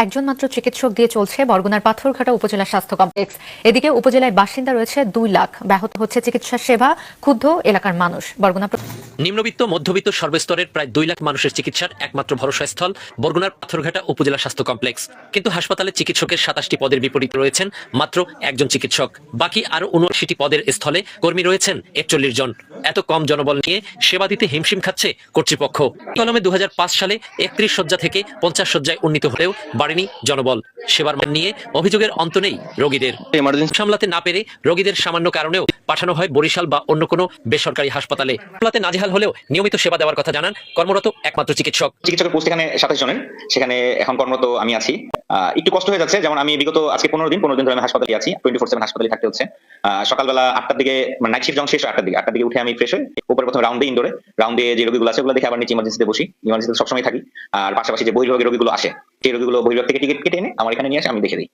একজন মাত্র চিকিৎসক দিয়ে চলছে বরগুনার পাথরঘাটা উপজেলা স্বাস্থ্য কমপ্লেক্স। এদিকে উপজেলায় বাসিন্দা রয়েছে 2 লাখ, ব্যাহত হচ্ছে চিকিৎসা সেবা, ক্ষুব্ধ এলাকার মানুষ। বরগুনা নিম্নবিত্ত মধ্যবিত্ত সর্বস্তরের প্রায় 2 লাখ মানুষের চিকিৎসার একমাত্র ভরসাস্থল বরগুনার পাথরঘাটা উপজেলা স্বাস্থ্য কমপ্লেক্স। কিন্তু হাসপাতালে চিকিৎসকের 27টি পদের বিপরীতে রয়েছেন মাত্র একজন চিকিৎসক। বাকি আরো 79টি পদের স্থলে কর্মী রয়েছেন 41 জন। এত কম জনবল নিয়ে সেবা দিতে হিমশিম খাচ্ছে কর্তৃপক্ষ। কলমে 2005 সালে 31 শয্যা থেকে 50 শয্যায় উন্নীত হলেও বাড়েনি জনবল। সেবার মান নিয়ে অভিযোগের অন্ত নেই রোগীদের। এমার্জেন্সি সামলাতে না পেরে রোগীদের সামান্য কারণেও পাঠানো হয় বরিশাল বা অন্য কোনো বেসরকারি হাসপাতালে। সামলাতে নাজেহাল হলেও নিয়মিত সেবা দেওয়ার কথা জানান কর্মরত একমাত্র চিকিৎসকের পোস্ট এখানে 27 জনের, সেখানে এখন কর্মরত আমি আছি। একটু কষ্ট হয়ে যাচ্ছে, যেমন আমি বিগত আজকে 15 দিন ধরে আমি হাসপাতালে আছি, 24/7 হাসপাতালে থাকতে হচ্ছে। সকালবেলা 8টার দিকে মানে নাইট শিফট যখন শেষ হয় 8টার দিকে উঠে আমি ফ্রেশ হই, উপরে প্রথমে রাউন্ড দিয়ে যে রোগীগুলো আছে ওগুলো দেখে আবার নিচে ইমার্জেন্সিতে বসি, ইমার্জেন্সিতে সবসময় থাকি। আর পাশাপাশি যে বহির্বিভাগের রোগীগুলো আসে সেই রোগীগুলো বহির্বিভাগ থেকে টিকিট কেটে এনে আমার এখানে নিয়ে আসে, আমি দেখে দিই।